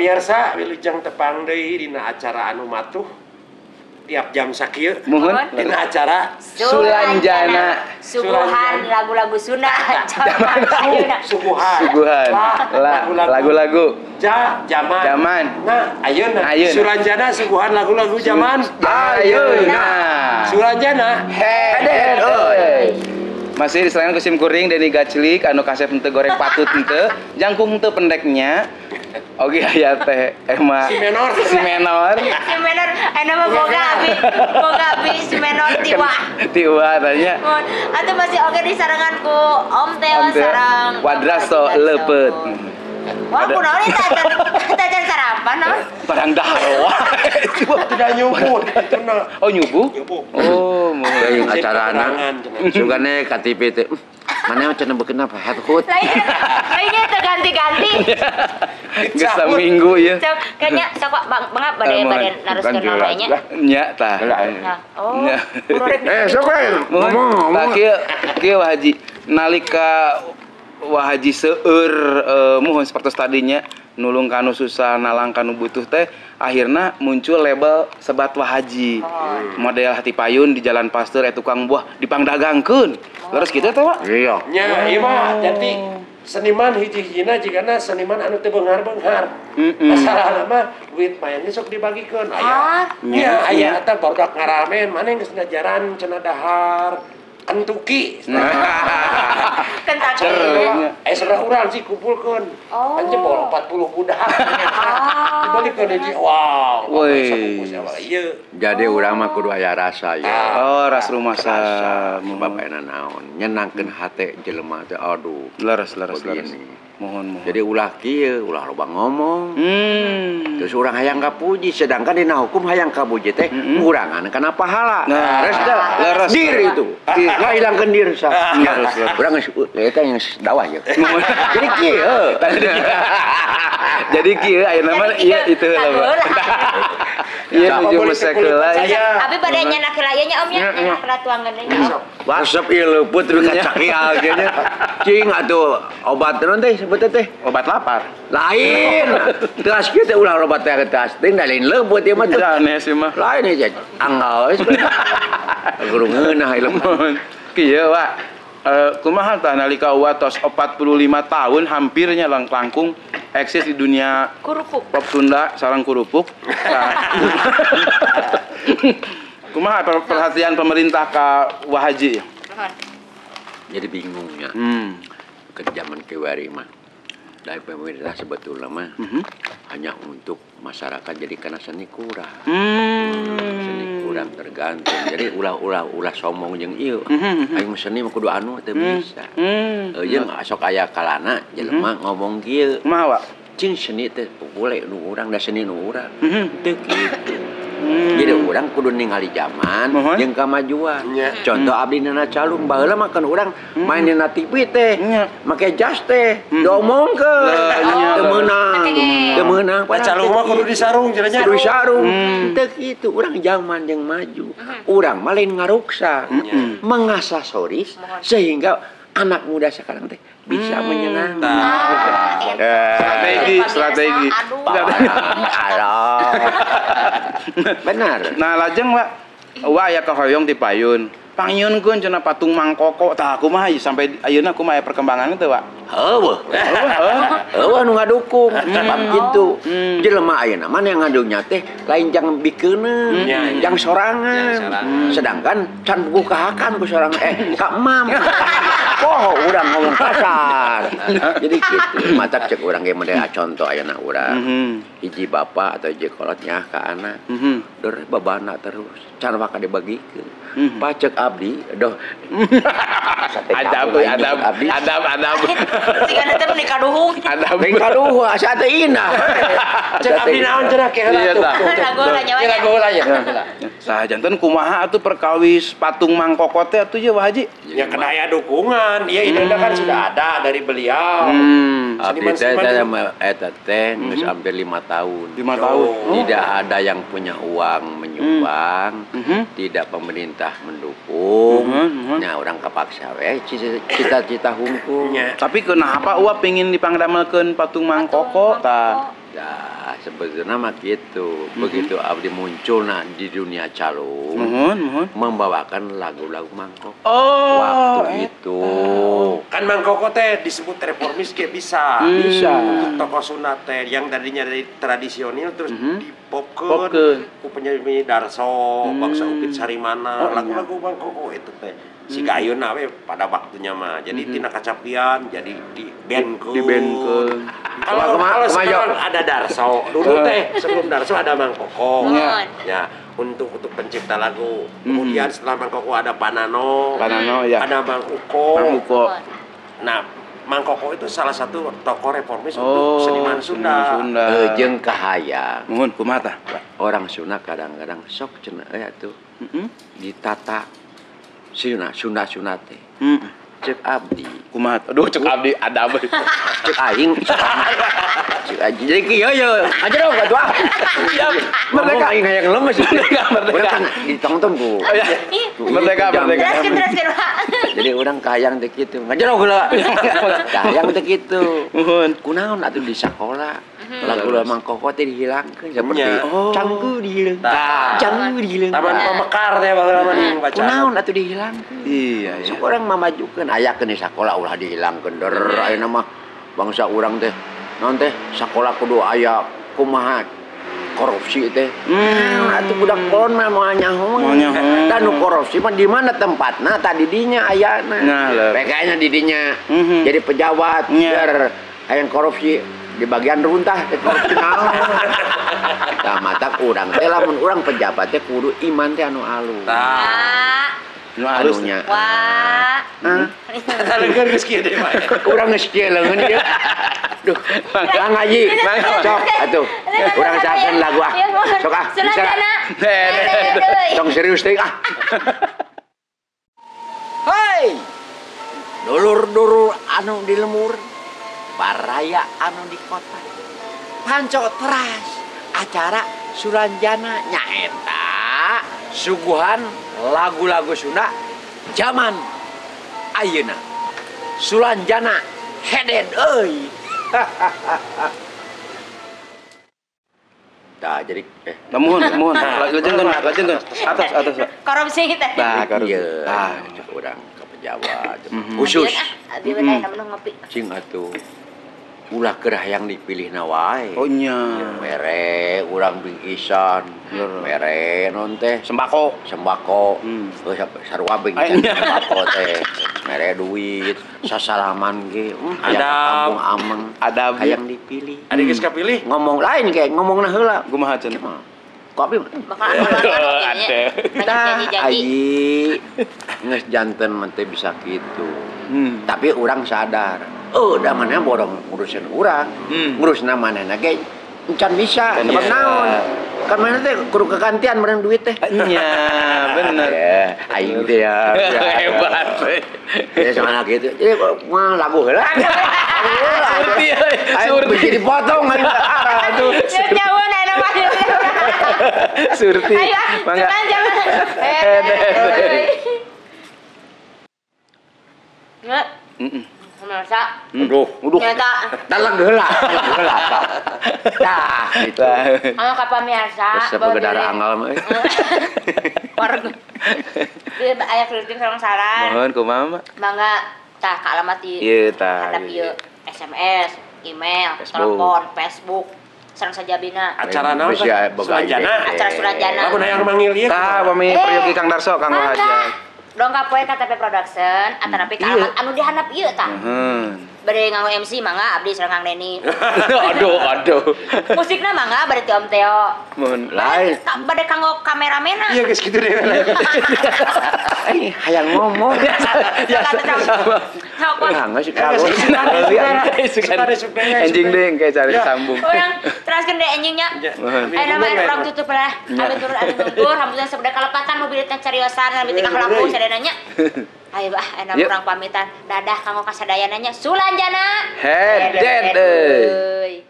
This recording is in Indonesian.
Pamirsa wilujeng tepang deui dina acara anu matuh tiap jam sakieu. Mohon dina acara Sulanjana. Suguhan lagu-lagu Sunda zaman ayeuna. Suguhan. Lagu-lagu. Zaman. Nah, ayeuna. Ayeuna. Sulanjana suguhan lagu-lagu zaman. Ayeuna. Sulanjana. Hadir euy. Masih diserangan ke sim kuring Deni Gaclik anu kasep henteu goreng patut henteu, jangkung henteu pendeknya. Oke aya teh Emma Si menor. Si menor anu mah boga abi si menor tiwa. Tiwa tanya. Atuh masih oge disarangan ku Om teh sareng Wadrasto leupet. Wah, kunaon eta tajan sarapan naon? Barang dahar wae. Tidak nyubut ituna. Oh nyubuh? Oh, Yang acarana sugane KTP teh. Mana cenah beukeun apa headhut. Lainnya teh ganti-ganti. Geus saminggu ieu. Kayaknya sok bangap bade naruskeun we nya. Nya tah. Oh. Sok we ngomong. Tah kieu Wah Haji nalika Wah Haji seueur muhun sapertos tadinya nulung kanu susah nalang kanu butuh teh akhirna muncul label Sebat Wah Haji. Model hati payun di Jalan Pasteur tukang buah dipangdagangkeun. Leres kitu teh, Pak? Iya. Nya ieu mah jadi seniman hiji-hijina jigana seniman anu teu beunghar-beunghar. Masalahna mah duit mah sok dibagikeun aya. Nya aya eta barudak ngaramen maneh geus ngajaran cenah dahar antuki. Kentak. Seberapa urang sih kumpulkeun. Kan jebol 40 budak. Dibalikeun hiji. Wow. Woi. Ieu. Jadi urang mah kudu aya rasa ya. Oh, ras rumasa. Sebab enak naon, nyenangkeun hate jelema teh aduh. Leres. Begini. Mohon. Jadi ulah kieu, ulah loba ngomong. Terus urang hayang kapuji, sedangkan dina hukum hayang kapuji teh ngurangan kana pahala. Nah, leres diri itu. Ngahilangkeun diri sah. Urang geus eta yang dakwah ya. Jadi kieu. Jadi kieu ayeuna mah ieu itu heula. Iya nuju mesek heula. Abi bade nyanak heula nya Om nya, nyanak heula tuangan deui Om. Wasep ieu leupeut teu kacakial ge nya. Cing atuh obat naon teh sebut teh? Obat lapar. Lain. Teas kieu teh ulah obat teh teas. Teh lain leupeut ieu mah. Aneh sih mah. Lain aja. Anggal geus. Guru ngeunah ieu mah. Kieu, Wak. Kumaha tah nalika tos 45 tahun hampirnya langkung eksis di dunia Kurupuk. Pop Sunda sareng kurupuk. Kumaha perhatian pemerintah ka Wah Haji? Jadi bingungnya. Ke zaman kiwari mah. Dari pemerintah sebetulnya mah hanya untuk masyarakat jadi karena seni kurang. Seni kurang tergantung. Jadi ulah sombong jeung ieu. Aing seni mah kudu anu teu bisa. Jeung sok aya kalana jelema ngomong kieu. Kumaha, Wak? Cing seni teh boleh nu urang da seni nu urang. Teu kitu. Jadi orang kudu ningali zaman jeung kamajuan. Contoh abdi nana calung baheula mah kan urang main dina TV teh make jas teh diomongkeun teu meunang Calung mah kudu disarung cenanya. kudu disarung teu kitu urang zaman jeung maju urang mah lain ngaruksa mengasasoris sehingga anak muda sekarang teh bisa menyenangkan. Strategi. Benar. Nah, lajeng Wak, aya kahoyong ti payun. Pangnyunkeun cenah patung mangkoko. Tah kumaha sampai ayeuna kumaha perkembangan teh, Wak? Heueuh. Heueuh nu ngadukung. Sebab kitu. Jelema ayeuna mah yang ngadunya teh lain jang bikeuneun, jang sorangan. Sedangkan can bukahakan ku sorangan ka emam. Poho urang ngomong kasar. Jadi kitu. Matak cek urang ge model contoh ayeuna urang. Hiji bapak atau hiji kolot nyah ka anak. Dor babana terus. Can waka dibagikeun. Pacek abdi, doh. Adab. Sigana teh meuli kaduhung. Adab kaduhung asa teh inah. Cek abdi naon cenah ke heula tuh. Lagu heula nya we. Lagu heula ya. Sah janten kumaha atuh perkawis patung mangkoko teh atuh ye Wah Haji? Ya kena aya dukungan. Iya ide kan sudah ada dari beliau. Abdi teh eta teh geus hampir 5 tahun. 5 tahun. Tidak ada yang punya uang menyumbang, tidak pemerintah mendukung. Nah, orang kepaksa we cita-cita hungkul. Tapi kenapa Uap pengen dipangdamelkeun patung mangkoko tah? Dah, sebetulnya mah gitu. Begitu abdi muncul di dunia calung, Mohon. membawakan lagu-lagu mangkok. Oh. Waktu itu. Kan Mang Koko teh disebut reformis kayak bisa. Bisa. Tokoh sunat teh yang tadinya dari tradisional terus Popkeun. ku penyanyi Darso, Bangsa Upit Sarimana, lagu-lagu Mang Koko itu teh. Si ayeuna we pada waktunya mah. Jadi tina kacapian jadi di bandkeun. Kalau sekarang ada Darso, dulu teh sebelum Darso ada Mang Koko. Ya, untuk pencipta lagu. Kemudian setelah Mang Koko ada Panano, Ya. ada Mang Uko. Nah, Mang Koko itu salah satu tokoh reformis untuk seniman Sunda. Jeung kahayang. Mohon kumaha tah? Orang Sunda kadang-kadang sok cenah atuh. Ditata Sunda teh. Cek abdi. Kumaha? Aduh, cek abdi ada abdi. Cek aing. Cek aing. Jadi kieu aja dong atuh ah. Merdeka aing hayang lemes. Merdeka. Ditonton ku. Merdeka. Teruskan. Jadi orang kahayang teh kitu. Ngajar heula. Kahayang teh kitu. Mohon. Kunaon atuh di sakola. Lagu Mang Koko teh dihilangkeun seperti canggu dihilangkeun. Canggu dihilangkeun. Taman Pamekar teh baheula mah baca. Kunaon atuh dihilangkeun. Iya. Sok urang mamajukeun ayakeun di sakola ulah dihilangkeun der ayeuna mah bangsa urang teh naon teh sakola kudu aya kumaha korupsi teh. Atuh budak kolon mah moal nyaho. Dan nu korupsi mah di mana tempatna tadi dinya ayana. Nah, Pekanya di dinya jadi pejabat biar hayang korupsi di bagian runtah teh korupsi naon. Tah mata urang teh lamun urang pejabat teh kudu iman teh anu alus. Nu alusnya. Wah. Salengkeun geus kieu deh mah. Urang geus kieu leungeun ieu. Duh, Kang Haji, sok atuh. Urang cakeun lagu ah. Sok ah. Sulandana. Sok serius teh ah. Hei. Dulur-dulur anu di lemur, baraya anu di kota. Panco teras acara Sulanjana nyaeta suguhan lagu-lagu Sunda zaman ayeuna. Sulanjana heden euy. Tah jadi mohon. Lanjutkeun. Atas. Korupsi kita. Tah, ieu. Urang ka pejabat. Khusus. Abi we aya ngopi. Cing atuh. Ulah keur hayang dipilihna wae. Oh nya. Mere urang bingkisan. Mere non teh Sembako. Sarua bingkisan sembako teh. Mere duit, sasalaman ge. Ada kampung ameng. Ada hayang dipilih. Ada geus kapilih. Ngomong lain kayak ngomongna heula. Kumaha cenah? Kopi. Bakal Ada. Aji. Geus janten mah teh bisa kitu. Tapi urang sadar. Da mana bodong ngurusin urang. Ngurusna manehna ge encan bisa. Sebab naon? Kan mana teh kudu kegantian bareng duit teh. Iya, bener. Aing teh ya. Hebat. Ya sama gitu. Jadi mah lagu heula. Surti. Jadi potong kan arah tuh. Jauh-jauh aya mah. Surti. Mangga. Nggak. Masa. Aduh. Nyata. Dalang heula. Dah, gitu. Anu ka pamirsa. Sepegedara anggal mah. Warga. Ieu aya kritik sareng saran. Mohon kumaha, Mak? Mangga tah ka alamat ieu. Ieu tah. Hadap ieu SMS, email, Facebook. telepon, Facebook. Sareng sajabina. Acara naon teh? Sulanjana. Acara Sulanjana. Lamun hayang manggil ieu. Tah, pami peryogi Kang Darso, Kang Wahajat. Dongkap poe KTP Production, antara ka alamat anu dihandap ieu tah. Bade nganggo MC mangga abdi sareng Kang Deni. Aduh. Musikna mangga bade ti Om Teo. Mohon Lain. Bade kanggo kameramena. Iya geus kitu deh. Hayang ngomong. Ya sama. Enggak sih kalau. Anjing deh kayak cari sambung. Orang teraskeun deh anjingnya. Aya nama urang tutup lah. Abi turun abi mundur, rambutna sabda kalepatan mobilna cariosan abi teh kalapu sadananya. Ayo aya nama urang pamitan. Dadah kanggo kasadayananya Sulanjana. Hedet. Euy.